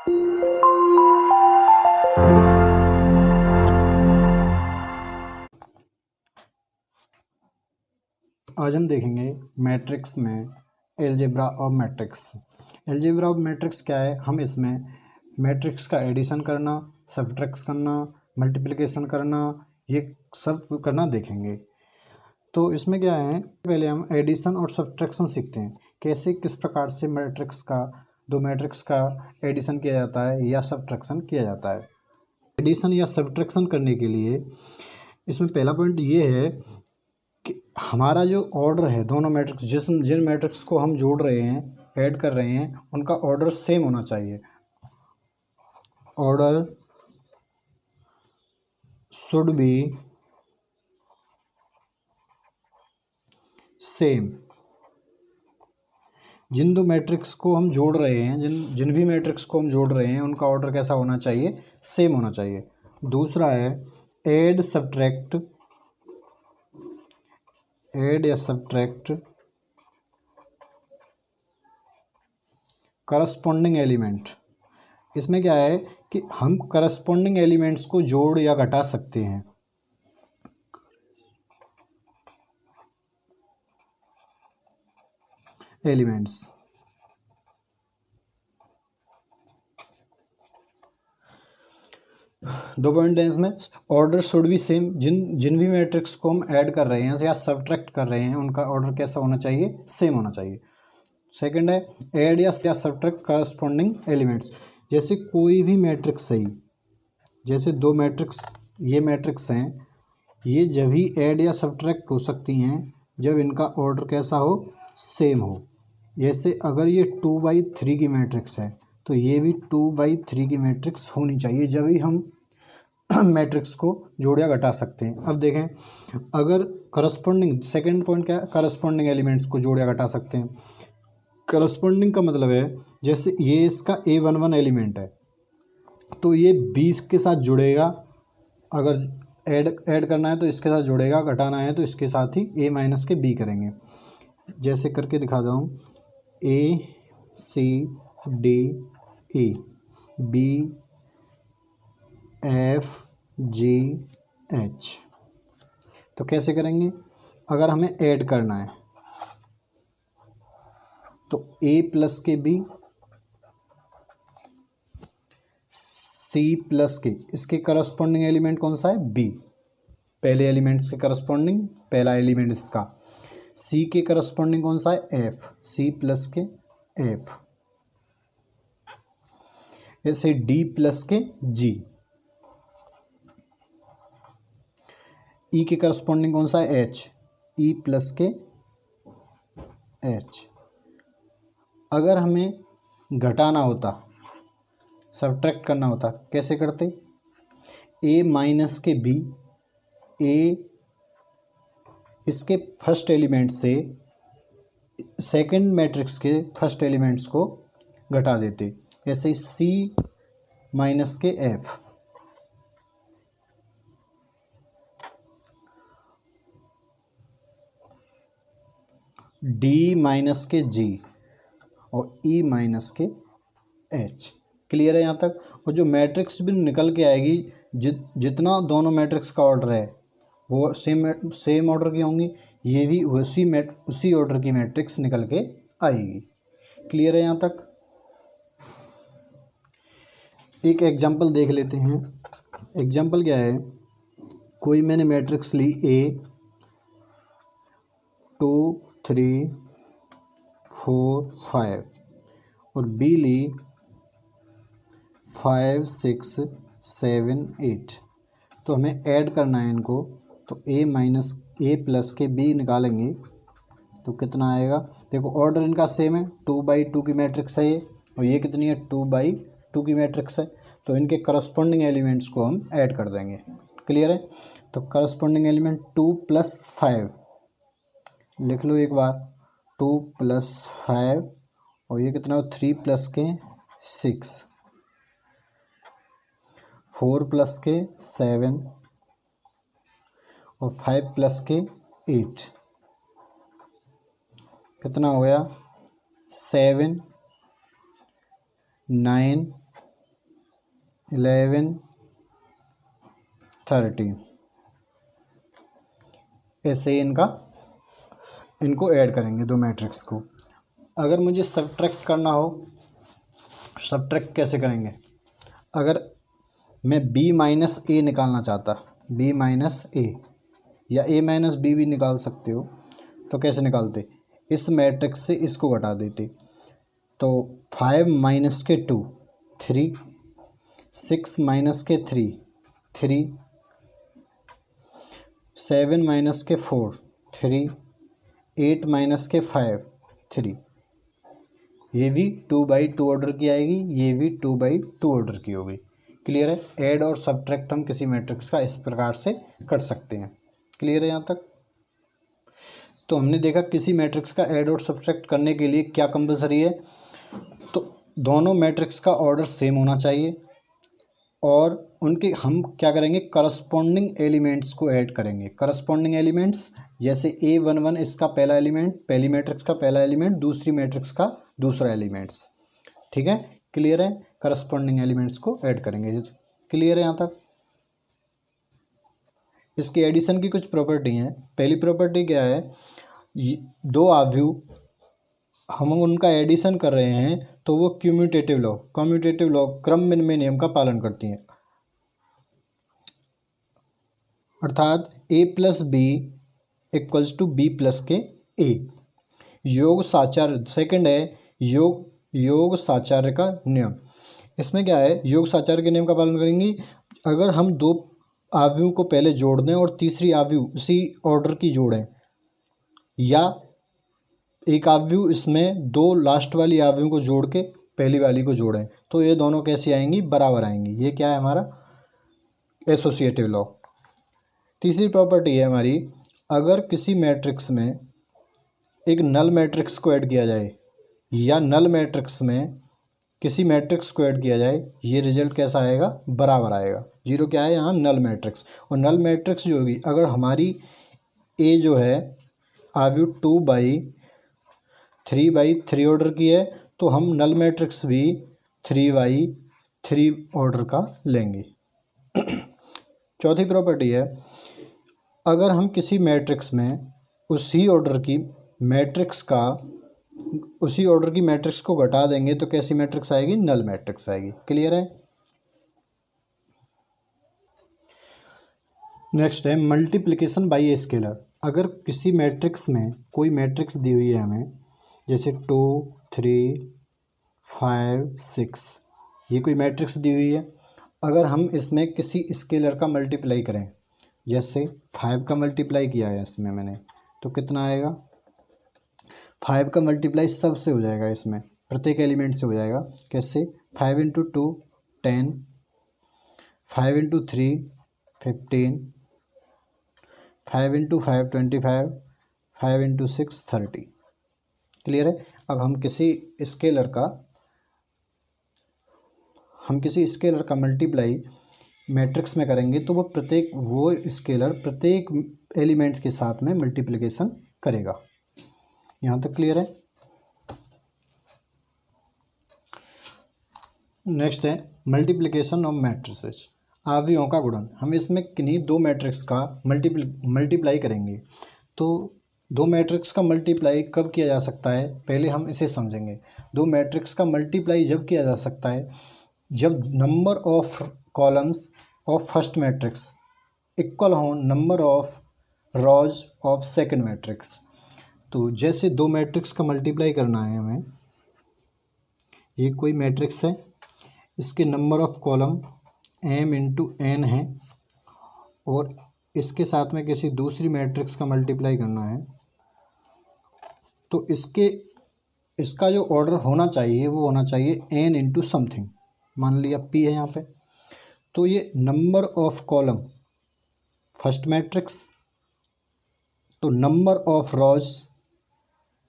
आज हम देखेंगे मैट्रिक्स में algebra of matrix. Algebra of matrix क्या है? हम इसमें मैट्रिक्स का एडिशन करना, सब्ट्रैक्ट करना, मल्टीप्लिकेशन करना, ये सब करना देखेंगे। तो इसमें क्या है, पहले हम एडिशन और सब्ट्रैक्शन सीखते हैं, कैसे किस प्रकार से दो मैट्रिक्स का एडिशन किया जाता है या सब्ट्रैक्शन किया जाता है। एडिशन या सब्ट्रैक्शन करने के लिए इसमें पहला पॉइंट ये है कि हमारा जो ऑर्डर है, दोनों मैट्रिक्स जिन मैट्रिक्स को हम जोड़ रहे हैं, ऐड कर रहे हैं, उनका ऑर्डर सेम होना चाहिए। Order should be same. जिन दो मैट्रिक्स को हम जोड़ रहे हैं, जिन भी मैट्रिक्स को हम जोड़ रहे हैं, उनका ऑर्डर कैसा होना चाहिए? सेम होना चाहिए। दूसरा है ऐड या सब्ट्रैक्ट करस्पॉन्डिंग एलिमेंट। इसमें क्या है कि हम करस्पॉन्डिंग एलिमेंट्स को जोड़ या घटा सकते हैं। एलिमेंट्स दो पॉइंट है इसमें। Order should be same. जिन भी मैट्रिक्स को हम ऐड कर रहे हैं या सब्ट्रैक्ट कर रहे हैं, उनका ऑर्डर कैसा होना चाहिए? सेम होना चाहिए। सेकंड है ऐड या सब्ट्रैक्ट करस्पॉन्डिंग एलिमेंट्स। जैसे कोई भी मैट्रिक्स है, जैसे दो मैट्रिक्स, ये मैट्रिक्स हैं, ये जब ही ऐड या सब्ट्रैक्ट हो सकती हैं जब इनका ऑर्डर कैसा हो? सेम हो। जैसे अगर ये 2/3 की मैट्रिक्स है तो ये भी 2/3 की मैट्रिक्स होनी चाहिए, जब ही हम मैट्रिक्स को जोड़ या घटा सकते हैं। अब देखें, अगर करस्पॉन्डिंग, सेकंड पॉइंट क्या है? करस्पॉन्डिंग एलिमेंट्स को जोड़ या घटा सकते हैं। करस्पॉन्डिंग का मतलब है जैसे ये इसका A11 एलिमेंट है तो ये 20 के साथ जुड़ेगा। अगर ऐड करना है तो इसके साथ जुड़ेगा, घटाना है तो इसके साथ ही A- के B करेंगे। जैसे करके दिखाता हूँ, ACDE BFGH। तो कैसे करेंगे? अगर हमें ऐड करना है तो A प्लस के B, C प्लस के, इसके करस्पॉन्डिंग एलिमेंट कौन सा है? B। पहले एलिमेंट्स के करस्पॉन्डिंग पहला एलिमेंट इसका। C के करस्पॉन्डिंग कौन सा है? F। C प्लस के F। ऐसे D प्लस के G। E के करस्पॉन्डिंग कौन सा है? H। E प्लस के H। अगर हमें घटाना होता, सब्ट्रैक्ट करना होता, कैसे करते? A माइनस के B, A इसके फर्स्ट एलिमेंट से सेकंड मैट्रिक्स के फर्स्ट एलिमेंट्स को घटा देते। ऐसे C माइनस के F, D माइनस के G और E माइनस के H। क्लियर है यहाँ तक? और जो मैट्रिक्स भी निकल के आएगी, जितना दोनों मैट्रिक्स का ऑर्डर है वो सेम ऑर्डर की होंगी, ये भी उसी ऑर्डर की मैट्रिक्स निकल के आएगी। क्लियर है यहाँ तक? एक एग्जांपल देख लेते हैं। एग्जांपल क्या है? कोई मैंने मैट्रिक्स ली A 2 3 4 5 और B ली 5 6 7 8। तो हमें ऐड करना है इनको, तो A प्लस के B निकालेंगे तो कितना आएगा? देखो ऑर्डर इनका सेम है, 2/2 की मैट्रिक्स है ये, और ये कितनी है? 2/2 की मैट्रिक्स है। तो इनके करस्पॉन्डिंग एलिमेंट्स को हम ऐड कर देंगे। क्लियर है? तो करस्पॉन्डिंग एलिमेंट 2 + 5 लिख लो एक बार, 2 + 5 और ये कितना हो? 3 + के 6, 4 + के 7 और 5 + के 8। कितना हो गया? 7 9 11 13, ऐसे इनको ऐड करेंगे दो मैट्रिक्स को। अगर मुझे सब्ट्रैक्ट करना हो, सब्ट्रैक्ट कैसे करेंगे? अगर मैं b माइनस ए निकालना चाहता, b माइनस ए या a माइनस बी भी निकाल सकते हो, तो कैसे निकालते? इस मैट्रिक्स से इसको घटा देते। तो 5 माइनस के 2 3, 6 माइनस के 3 3, 7 माइनस के 4 3, 8 माइनस के 5 3। ये भी 2/2 ऑर्डर की आएगी, ये भी 2/2 ऑर्डर की होगी। क्लियर है? ऐड और सब्ट्रैक्ट हम किसी मैट्रिक्स का इस प्रकार से कर सकते हैं। क्लियर है यहाँ तक? तो हमने देखा किसी मैट्रिक्स का ऐड और सब्ट्रैक्ट करने के लिए क्या कंपलसरी है, तो दोनों मैट्रिक्स का ऑर्डर सेम होना चाहिए और उनके हम क्या करेंगे, करस्पॉन्डिंग एलिमेंट्स को ऐड करेंगे। करस्पॉन्डिंग एलिमेंट्स जैसे A11 इसका पहला एलिमेंट, पहली मैट्रिक्स का पहला एलिमेंट, दूसरी मैट्रिक्स का दूसरा एलिमेंट्स। ठीक है? क्लियर है? करस्पॉन्डिंग एलिमेंट्स को ऐड करेंगे। क्लियर है यहाँ तक? इसके एडिशन की कुछ प्रॉपर्टी हैं। पहली प्रॉपर्टी क्या है, दो आव्यूह हम उनका एडिशन कर रहे हैं तो वो कम्यूटेटिव लॉ क्रम विनिमय नियम का पालन करती हैं। अर्थात a plus B equals to B plus के a। योग साचार्य, सेकंड है योग साचार्य का नियम। इसमें क्या है, योग साचार्य के नियम का पालन करेंगी। अगर हम दो आव्यूह को पहले जोड़ दें और तीसरी आव्यूह उसी ऑर्डर की जोड़ें, या एक आव्यूह इसमें दो लास्ट वाली आव्यूह को जोड़ के पहली वाली को जोड़ें, तो ये दोनों कैसी आएंगी, बराबर आएंगी। ये क्या है हमारा एसोसिएटिव लॉ। तीसरी प्रॉपर्टी है हमारी, अगर किसी मैट्रिक्स में एक नल मैट्रिक्स को ऐड किया जाए या नल मैट्रिक्स में किसी मैट्रिक्स को ऐड किया जाए, ये रिजल्ट कैसा आएगा, बराबर आएगा। जीरो क्या है यहाँ, नल मैट्रिक्स। और नल मैट्रिक्स जो होगी, अगर हमारी ए जो है आव्यूह 2/3 ऑर्डर की है, तो हम नल मैट्रिक्स भी 3/3 ऑर्डर का लेंगे। चौथी प्रॉपर्टी है, अगर हम किसी मैट्रिक्स में उसी ऑर्डर की मैट्रिक्स को घटा देंगे तो कैसी मैट्रिक्स आएगी, नल मैट्रिक्स आएगी। क्लियर है? नेक्स्ट है मल्टीप्लिकेशन बाय ए स्केलर। अगर किसी मैट्रिक्स में कोई मैट्रिक्स दी हुई है हमें, जैसे 2 3 5 6, ये कोई मैट्रिक्स दी हुई है। अगर हम इसमें किसी स्केलर का मल्टीप्लाई करें, जैसे 5 का मल्टीप्लाई किया है इसमें मैंने, तो कितना आएगा, 5 का मल्टीप्लाई सबसे हो जाएगा, इसमें प्रत्येक एलिमेंट से हो जाएगा। कैसे, 5 × 2 10, 5 × 3 15, 5 × 5 25, 5 × 6 30। क्लियर है? अब हम किसी स्केलर का मल्टीप्लाई मैट्रिक्स में करेंगे तो वो स्केलर प्रत्येक एलिमेंट्स के साथ में मल्टीप्लिकेशन करेगा। यहाँ तक क्लियर है? नेक्स्ट है मल्टीप्लिकेशन ऑफ मैट्रिसेस, आव्यूहों का गुणन। हम इसमें किन्हीं दो मैट्रिक्स का मल्टीप्लाई करेंगे, तो दो मैट्रिक्स का मल्टीप्लाई कब किया जा सकता है, पहले हम इसे समझेंगे। दो मैट्रिक्स का मल्टीप्लाई जब किया जा सकता है जब number of columns of first matrix equal हो number of rows of second matrix. तो जैसे दो मैट्रिक्स का मल्टीप्लाई करना है हमें, ये कोई मैट्रिक्स है, इसके number of column m × n है और इसके साथ में किसी दूसरी मैट्रिक्स का मल्टीप्लाई करना है, तो इसका जो ऑर्डर होना चाहिए वो होना चाहिए n × समथिंग। मान लिया p है यहाँ पे, तो ये number of column first matrix, तो number of rows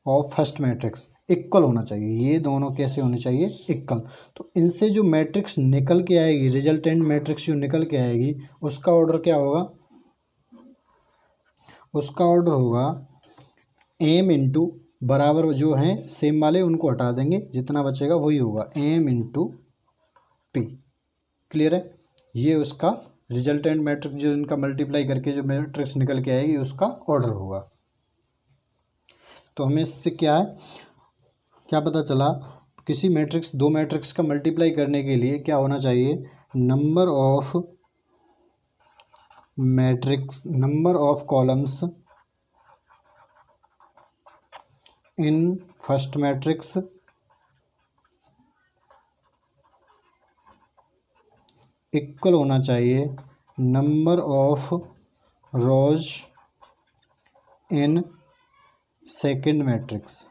of first matrix equal होना चाहिए। ये दोनों कैसे होने चाहिए, इक्वल। तो इनसे जो मैट्रिक्स निकल के आएगी, रिजल्टेंट मैट्रिक्स जो निकल के आएगी, उसका ऑर्डर क्या होगा, उसका ऑर्डर होगा m × बराबर जो हैं सेम वाले उनको हटा देंगे, जितना बचेगा वही होगा m × p। क्लियर है। ये उसका रिजल्टेंट मैट्रिक्स जो इनका मल्टीप्लाई करके जो मैट्रिक्स निकल के आएगी उसका ऑर्डर होगा। तो हमें इससे क्या है, क्या पता चला, किसी मैट्रिक्स, दो मैट्रिक्स का मल्टीप्लाई करने के लिए क्या होना चाहिए, number of matrix, number of columns in first matrix equal होना चाहिए number of rose in second matrix.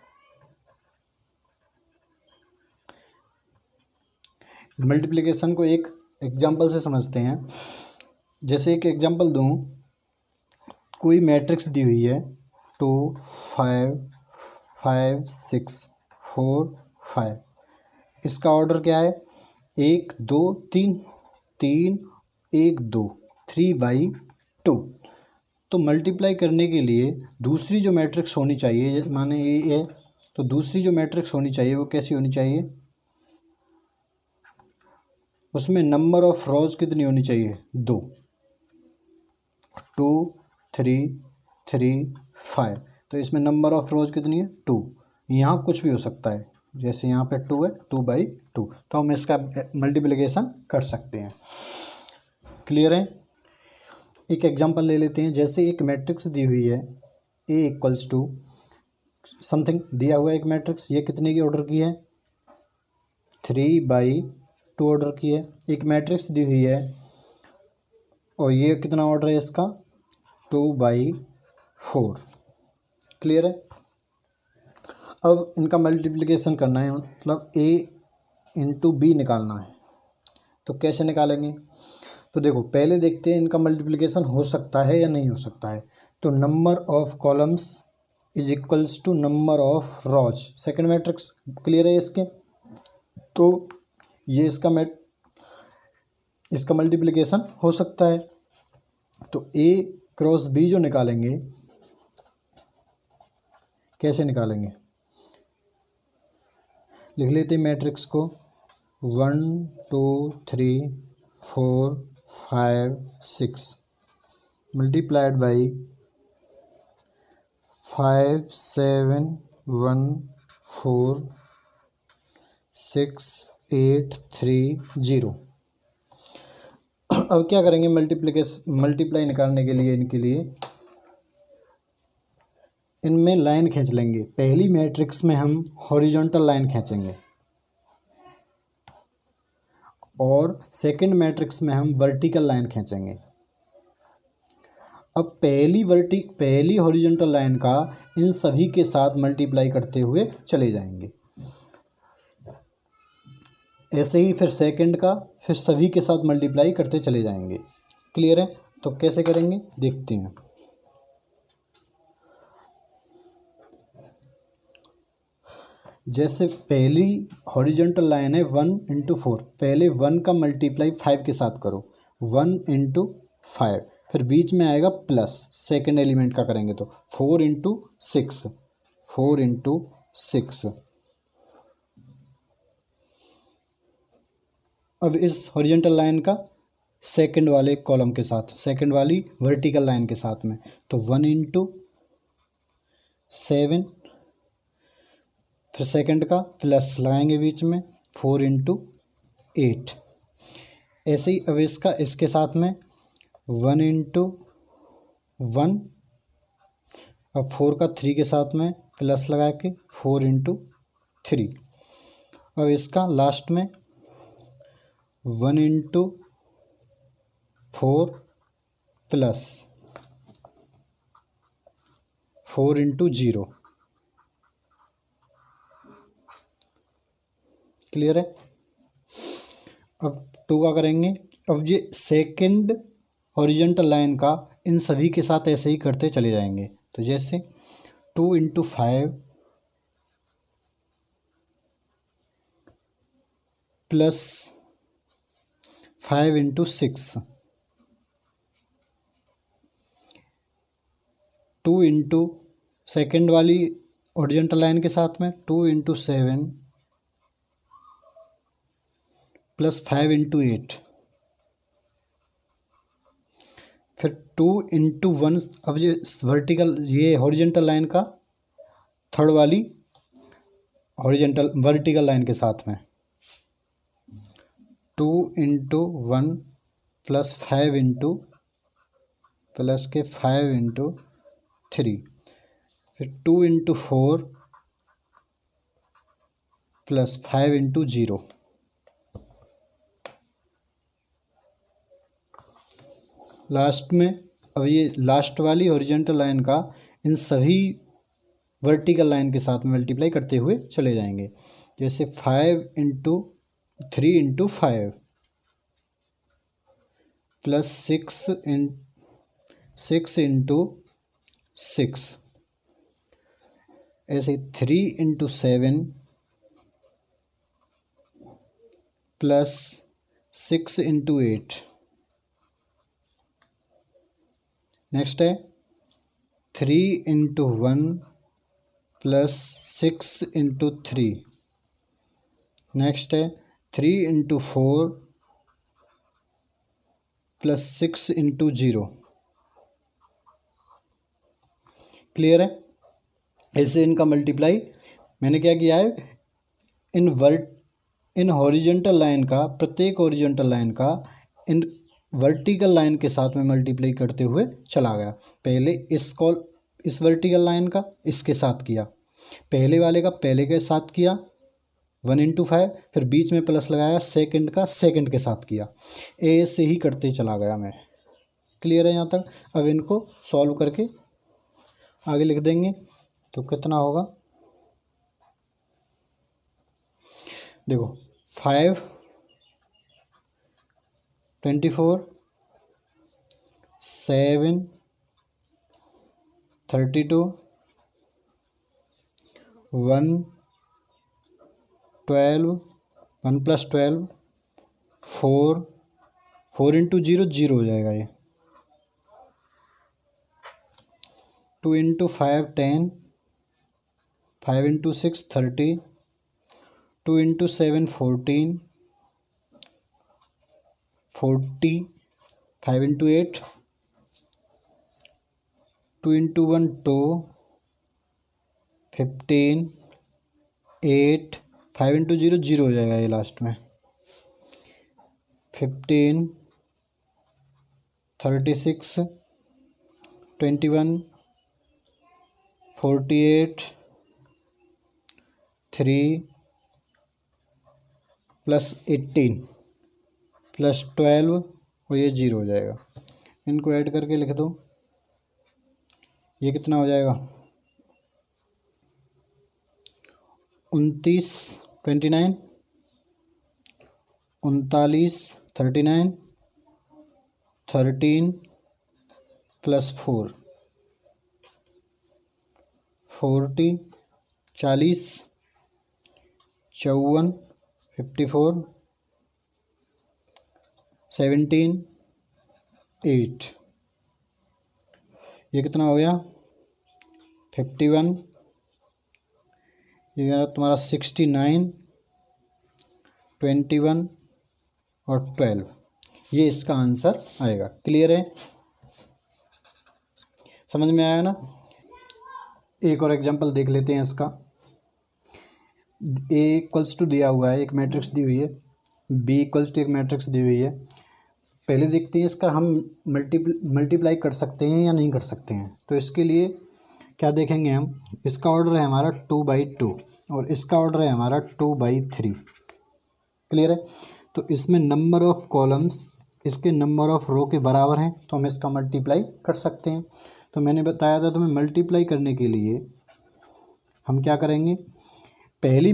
Multiplication को एक एग्जांपल से समझते हैं। जैसे एक एग्जांपल दूं, कोई मैट्रिक्स दी हुई है 2 5 5 6 4 5, इसका ऑर्डर क्या है, 1 2 3 3 1 2, 3/2। तो मल्टीप्लाई करने के लिए दूसरी जो मैट्रिक्स होनी चाहिए, माने ये है, तो दूसरी जो मैट्रिक्स होनी चाहिए वो कैसी होनी चाहिए, उसमें नंबर ऑफ रोज कितनी होनी चाहिए, 2 2 3 3 5। तो इसमें नंबर ऑफ रोज कितनी है, 2। यहाँ कुछ भी हो सकता है, जैसे यहाँ पे 2 है, 2/2, तो हम इसका मल्टीप्लिकेशन कर सकते हैं। क्लियर है। एक एग्जांपल ले लेते हैं। जैसे एक मैट्रिक्स दी हुई है A इक्वल्स टू समथिंग, दिया हुआ है एक मैट्रिक्स, ये कितने की ऑर्डर की है, 3/2 ऑर्डर की है। एक मैट्रिक्स दी हुई है और ये कितना ऑर्डर है इसका, 2/4। क्लियर है। अब इनका मल्टीप्लिकेशन करना है, मतलब A इंटू B निकालना है। तो कैसे निकालेंगे, तो देखो पहले देखते हैं इनका मल्टीप्लिकेशन हो सकता है या नहीं हो सकता है। तो number of columns is equals to number of rows, second matrix. Clear है इसके। तो ये इसका मल्टीप्लिकेशन हो सकता है। तो A क्रॉस B जो निकालेंगे, कैसे निकालेंगे, लिख लेते हैं मैट्रिक्स को 1 2 3 4 5 6 मल्टीप्लाइड बाई 5 7 1 4 6 8 3 0। अब क्या करेंगे, मल्टीप्लाई निकालने के लिए इनके लिए इनमें लाइन खींच लेंगे। पहली मैट्रिक्स में हम हॉरिजॉन्टल लाइन खींचेंगे और सेकंड मैट्रिक्स में हम वर्टिकल लाइन खींचेंगे। अब पहली हॉरिजॉन्टल लाइन का इन सभी के साथ मल्टीप्लाई करते हुए चले जाएंगे। ऐसे ही फिर सेकंड का, फिर सभी के साथ मल्टीप्लाई करते चले जाएंगे। क्लियर है। तो कैसे करेंगे देखते हैं। जैसे पहली हॉरिजॉन्टल लाइन है 1 × 4, पहले 1 का मल्टीप्लाई 5 के साथ करो, 1 × 5, फिर बीच में आएगा प्लस, सेकंड एलिमेंट का करेंगे तो 4 × 6, 4 × 6। अब इस हॉरिजॉन्टल लाइन का सेकंड वाले कॉलम के साथ, सेकंड वाली वर्टिकल लाइन के साथ में, तो 1 × 7, फिर सेकंड का प्लस लगाएंगे बीच में, 4 × 8। ऐसे ही अब इसका इसके साथ में 1 × 1, अब 4 का 3 के साथ में प्लस लगा के 4 × 3। अब इसका लास्ट में 1 × 4 प्लस 4 × 0। क्लियर है। अब 2 का करेंगे। अब ये सेकंड हॉरिजॉन्टल लाइन का इन सभी के साथ ऐसे ही करते चले जाएंगे। तो जैसे 2 × 5 प्लस 5 × 6, 2 × सेकेंड वाली हॉरिजॉन्टल लाइन के साथ में 2 × 7 प्लस 5 × 8, फिर 2 × 1, अब ये वर्टिकल, ये हॉरिजेंटल लाइन का थर्ड वाली हॉरिजेंटल वर्टिकल लाइन के साथ में 2 × 1 प्लस 5 × प्लस के 5 × 3, फिर 2 × 4 प्लस 5 × 0। लास्ट में अब ये लास्ट वाली हॉरिजेंटल लाइन का इन सभी वर्टिकल लाइन के साथ में मल्टीप्लाई करते हुए चले जाएंगे। जैसे 5 × 3 × 5 प्लस 6 × 6, ऐसे 3 × 7 प्लस 6 × 8। नेक्स्ट है 3 × 1 प्लस 6 × 3। नेक्स्ट है 3 × 4 प्लस 6 × 0। क्लियर है? ऐसे इनका मल्टीप्लाई मैंने क्या किया है, इन हॉरिजेंटल लाइन का, प्रत्येक हॉरिजेंटल लाइन का इन वर्टिकल लाइन के साथ में मल्टीप्लाई करते हुए चला गया। पहले इस वर्टिकल लाइन का इसके साथ किया, पहले वाले का पहले के साथ किया 1 × 5, फिर बीच में प्लस लगाया, सेकंड का सेकंड के साथ किया, ऐसे ही करते चला गया मैं। क्लियर है यहाँ तक? अब इनको सॉल्व करके आगे लिख देंगे तो कितना होगा, देखो 5 24 7 32 1 12 1 + 12 4 × 0 0 हो जाएगा ये। 2 × 5 10, 5 × 6 30, 2 × 7 14, 40, 5 × 8, 2 × 1 2, 15, 8, 5 × 0 0 हो जाएगा ये लास्ट में। 15, 36, 21, 48, 3 प्लस 18 प्लस 12 और ये 0 हो जाएगा। इनको ऐड करके लिख दो, ये कितना हो जाएगा 29 29, 39 39, 13 प्लस 4 40, 40, 54, 54, 17, 8, ये कितना हो गया 51, ये तुम्हारा 69, 21 और 12, ये इसका आंसर आएगा। क्लियर है? समझ में आया ना? एक और एग्जांपल देख लेते हैं इसका। A = दिया हुआ है, एक मैट्रिक्स दी हुई है, B = एक मैट्रिक्स दी हुई है। पहले देखते हैं इसका हम मल्टीप्लाई कर सकते हैं या नहीं कर सकते हैं। तो इसके लिए क्या देखेंगे हम, इसका ऑर्डर है हमारा 2/2 और इसका ऑर्डर है हमारा 2/3। क्लियर है? तो इसमें नंबर ऑफ़ कॉलम्स इसके नंबर ऑफ़ रो के बराबर हैं, तो हम इसका मल्टीप्लाई कर सकते हैं। तो मैंने बताया था तुम्हें, मल्टीप्लाई करने के लिए हम क्या करेंगे, पहली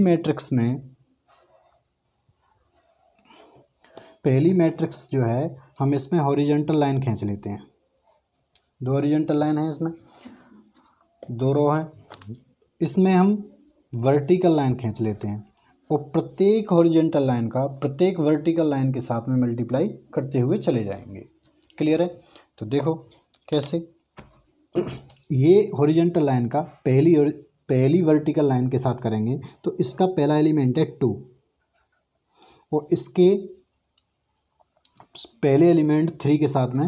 मैट्रिक्स जो है हम इसमें हॉरिजेंटल लाइन खींच लेते हैं। 2 हॉरिजेंटल लाइन है, इसमें 2 रो हैं, इसमें हम वर्टिकल लाइन खींच लेते हैं और प्रत्येक हॉरिजेंटल लाइन का प्रत्येक वर्टिकल लाइन के साथ में मल्टीप्लाई करते हुए चले जाएंगे। क्लियर है? तो देखो कैसे, ये हॉरिजेंटल लाइन का पहली वर्टिकल लाइन के साथ करेंगे तो इसका पहला एलिमेंट है 2 और इसके पहले एलिमेंट 3 के साथ में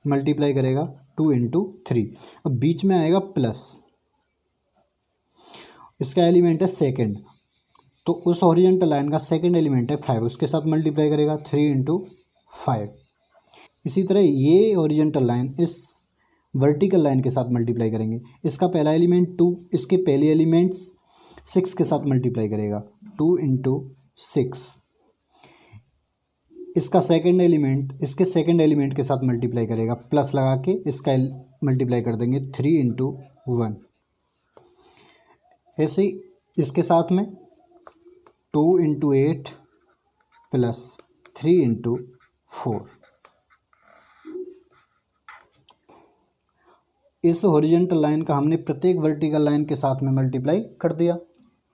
मल्टीप्लाई करेगा 2 इंटू 3। अब बीच में आएगा प्लस, इसका एलिमेंट है सेकेंड, तो उस हॉरिजॉन्टल लाइन का सेकेंड एलिमेंट है 5, उसके साथ मल्टीप्लाई करेगा 3 इंटू 5। इसी तरह ये हॉरिजॉन्टल लाइन इस वर्टिकल लाइन के साथ मल्टीप्लाई करेंगे। इसका पहला एलिमेंट 2, इसके पहले एलिमेंट्स 6 के साथ मल्टीप्लाई करेगा 2 इंटू 6। इसका सेकंड एलिमेंट इसके सेकंड एलिमेंट के साथ मल्टीप्लाई करेगा, प्लस लगा के इसका मल्टीप्लाई कर देंगे 3 इंटू 1। ऐसे ही इसके साथ में 2 इंटू 8 प्लस 3 इंटू 4। इस हॉरिजॉन्टल लाइन का हमने प्रत्येक वर्टिकल लाइन के साथ में मल्टीप्लाई कर दिया,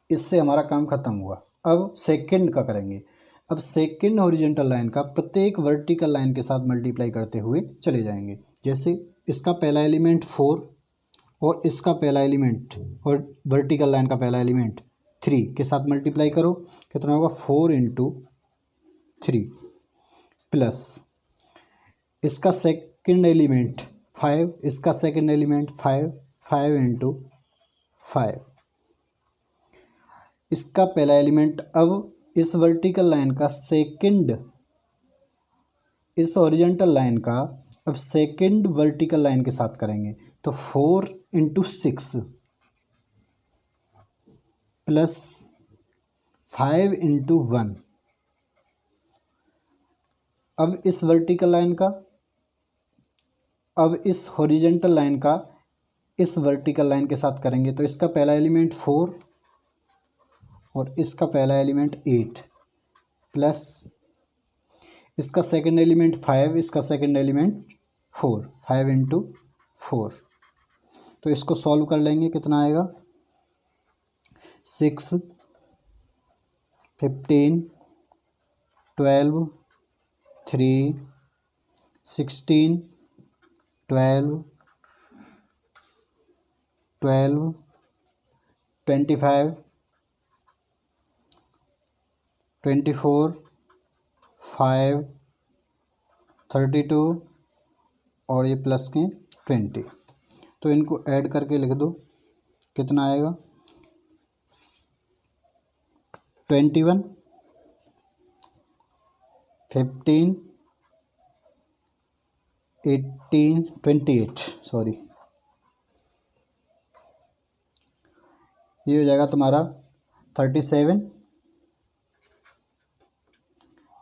इससे हमारा काम खत्म हुआ। अब सेकंड का करेंगे। अब सेकंड हॉरिजॉन्टल लाइन का प्रत्येक वर्टिकल लाइन के साथ मल्टीप्लाई करते हुए चले जाएंगे। जैसे इसका पहला एलिमेंट 4 और इसका पहला एलिमेंट और वर्टिकल लाइन का पहला एलिमेंट 3 के साथ मल्टीप्लाई करो, कितना होगा 4 इंटू 3 प्लस इसका सेकंड एलिमेंट 5, इसका सेकंड एलिमेंट 5 इंटू 5। इसका पहला एलिमेंट अब इस वर्टिकल लाइन का सेकंड, इस हॉरिजॉन्टल लाइन का अब सेकंड वर्टिकल लाइन के साथ करेंगे, तो 4 इंटू 6 प्लस 5 इंटू 1। अब इस वर्टिकल लाइन का, अब इस हॉरिजॉन्टल लाइन का इस वर्टिकल लाइन के साथ करेंगे, तो इसका पहला एलिमेंट 4 और इसका पहला एलिमेंट 8 प्लस इसका सेकंड एलिमेंट 5, इसका सेकंड एलिमेंट 4, 5 इंटू 4। तो इसको सॉल्व कर लेंगे, कितना आएगा 6, 15, 12, 3, 16, 12, 12, 25, 24, 5, 32 और ये प्लस के 20। तो इनको ऐड करके लिख दो, कितना आएगा 21, 15, 18, 28, सॉरी, ये हो जाएगा तुम्हारा 37,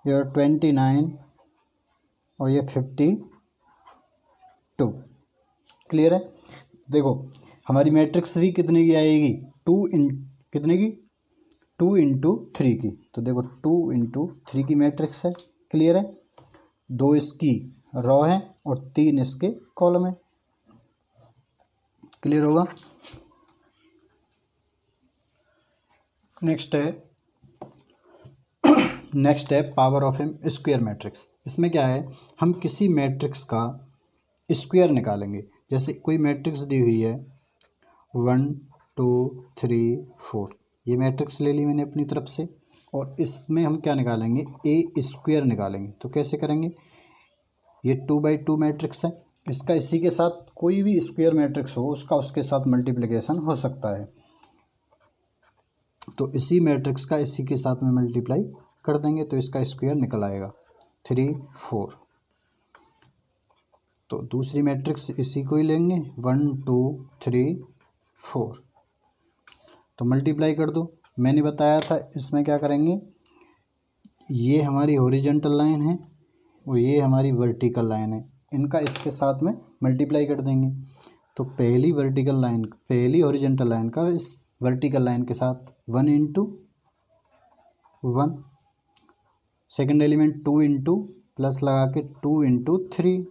ये 29 और ये 52। क्लियर है। देखो हमारी मैट्रिक्स भी कितने की आएगी, कितने की 2 इंटू 3 की। तो देखो 2 इंटू 3 की मैट्रिक्स है। क्लियर है। 2 इसकी रो है और 3 इसके कॉलम है। क्लियर होगा। नेक्स्ट है power of M square matrix. इसमें क्या है, हम किसी मैट्रिक्स का स्क्वायर निकालेंगे। जैसे कोई मैट्रिक्स दी हुई है 1 2 3 4, ये मैट्रिक्स ले ली मैंने अपनी तरफ से, और इसमें हम क्या निकालेंगे, ए स्क्वायर निकालेंगे। तो कैसे करेंगे, ये 2/2 मैट्रिक्स है, इसका इसी के साथ कोई भी स्क्वायर मैट्रिक्स हो उसका उसके साथ मल्टीप्लिकेशन हो सकता है। तो इसी मैट्रिक्स का इसी के साथ में मल्टीप्लाई कर देंगे तो इसका स्क्वायर निकल आएगा 3 4। तो दूसरी मैट्रिक्स इसी को ही लेंगे 1 2 3 4, तो मल्टीप्लाई कर दो। मैंने बताया था इसमें क्या करेंगे, ये हमारी हॉरिजॉन्टल लाइन है और ये हमारी वर्टिकल लाइन है, इनका इसके साथ में मल्टीप्लाई कर देंगे। तो पहली वर्टिकल लाइन, पहली हॉरिजॉन्टल लाइन का इस वर्टिकल लाइन के साथ 1 into 1, second element 2 into plus लगा के 2 इंटू 3।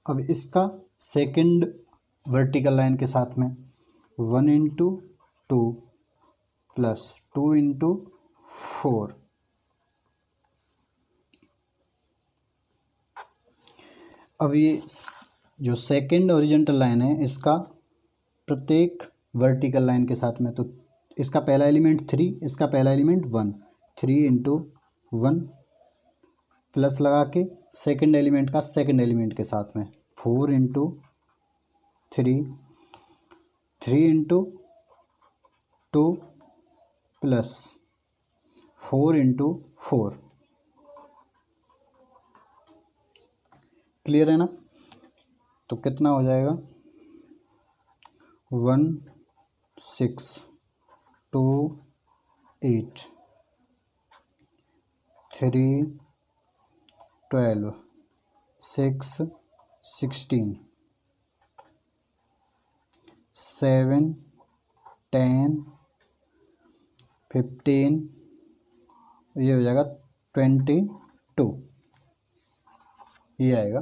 अब इसका सेकेंड वर्टिकल लाइन के साथ में 1 इंटू 2 प्लस 2 इंटू 4। अब ये जो सेकेंड हॉरिजॉन्टल लाइन है इसका प्रत्येक वर्टिकल लाइन के साथ में, तो इसका पहला एलिमेंट 3, इसका पहला एलिमेंट 1, 3 इंटू 1 प्लस लगा के सेकंड एलिमेंट का सेकंड एलिमेंट के साथ में 4 into 3 3 into 2 plus 4 into 4। Clear है ना? तो कितना हो जाएगा 1 6 2 8 3 12 6 16 7 10 15 ये हो जाएगा 22 ये आएगा।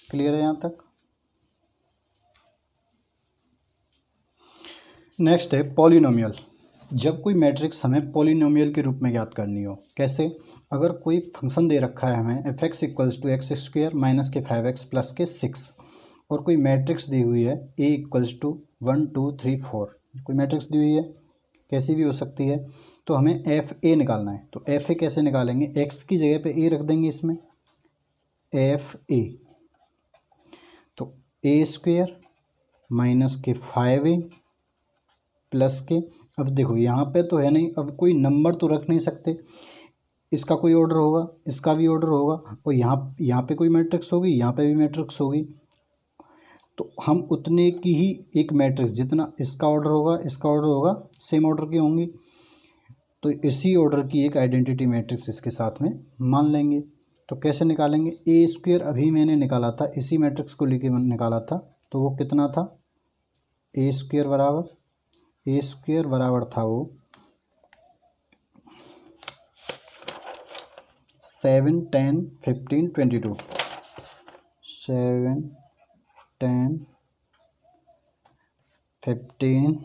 क्लियर है यहाँ तक? नेक्स्ट है पॉलिनोमियल। जब कोई मैट्रिक्स हमें पॉलिनोमियल के रूप में ज्ञात करनी हो, कैसे? अगर कोई फंक्शन दे रखा है हमें f(x = x² माइनस के 5x प्लस के 6 और कोई मैट्रिक्स दी हुई है a = 1 2 3 4, कोई मैट्रिक्स दी हुई है, कैसी भी हो सकती है, तो हमें fa निकालना है। तो fa कैसे निकालेंगे? x की जगह पे a रख देंगे, इसमें fa तो a² माइनस के 5a प्लस के, अब देखो यहाँ पे तो है नहीं, अब कोई नंबर तो रख नहीं सकते, इसका कोई ऑर्डर होगा, इसका भी ऑर्डर होगा, और यहाँ पे कोई मैट्रिक्स होगी, यहाँ पे भी मैट्रिक्स होगी, तो हम उतने की ही एक मैट्रिक्स, जितना इसका ऑर्डर होगा इसका ऑर्डर होगा, सेम ऑर्डर की होंगी, तो इसी ऑर्डर की एक आइडेंटिटी मैट्रिक्स इसके साथ में मान लेंगे। तो कैसे निकालेंगे? a² अभी मैंने निकाला था, इसी मैट्रिक्स को लेके निकाला था, तो वो कितना था? a² बराबर था वो 7 10 15 22 7 10 15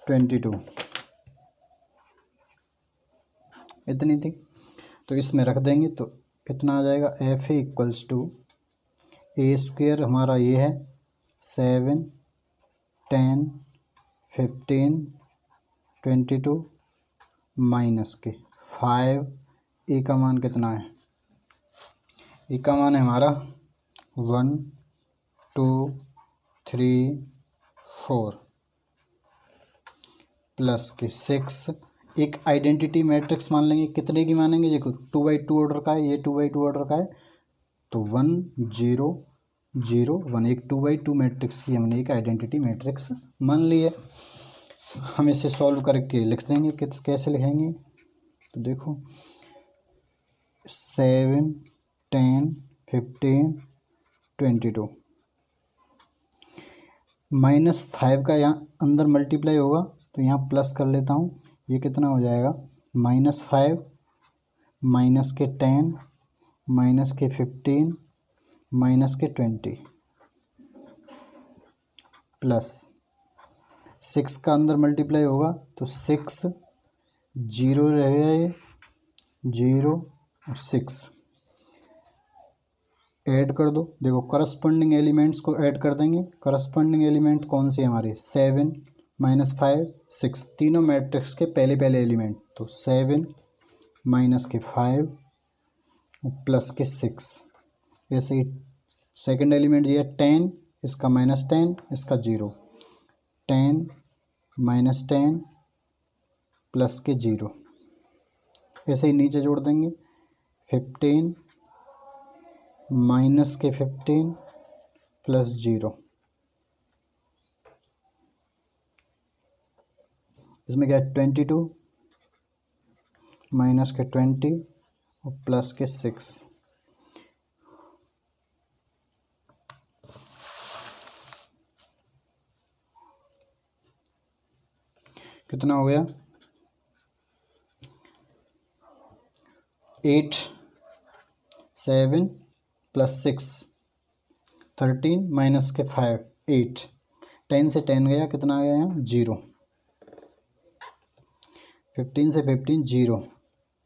22 इतनी थी, तो इसमें रख देंगे तो कितना आ जाएगा? fa = a² हमारा ये है 7 10 15 22 माइनस के 5, ए का मान कितना है? ए का मान है हमारा 1 2 3 4 प्लस के 6, एक आइडेंटिटी मैट्रिक्स मान लेंगे, कितने की मानेंगे? देखो 2/2 ऑर्डर का है, ये 2/2 ऑर्डर का है, तो 1 0 0 1 एक 2/2 मैट्रिक्स की हमने एक आइडेंटिटी मैट्रिक्स मान ली है। हम इसे सॉल्व करके लिख देंगे, कैसे लिखेंगे? तो देखो 7 10 15 22 माइनस 5 का यहाँ अंदर मल्टीप्लाई होगा, तो यहाँ प्लस कर लेता हूँ, ये कितना हो जाएगा? -5 माइनस के 10 माइनस के 15 माइनस के 20 प्लस 6 का अंदर मल्टीप्लाई होगा, तो 6 0 रहेगा, ये 0 और 6 ऐड कर दो। देखो करस्पॉन्डिंग एलिमेंट्स को ऐड कर देंगे। करस्पॉन्डिंग एलिमेंट कौन से हमारे? 7 -5 6, तीनों मैट्रिक्स के पहले पहले एलिमेंट, तो 7 माइनस के 5 प्लस के 6। ऐसे ही सेकंड एलिमेंट ये 10, इसका -10, इसका 0, 10 -10 प्लस के 0। ऐसे ही नीचे जोड़ देंगे 15 माइनस के 15 प्लस 0। इसमें क्या है? 22 माइनस के 20 और प्लस के 6। कितना हो गया? 8 7 प्लस 6 13 माइनस के 5 8, 10 से 10 गया, कितना आ गया यहाँ? 0। 15 से 15 0,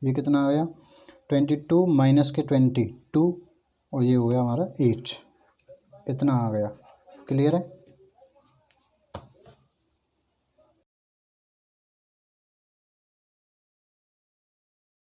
ये कितना आ गया? 22 माइनस के 22 और ये हो गया हमारा 8, इतना आ गया। क्लियर है?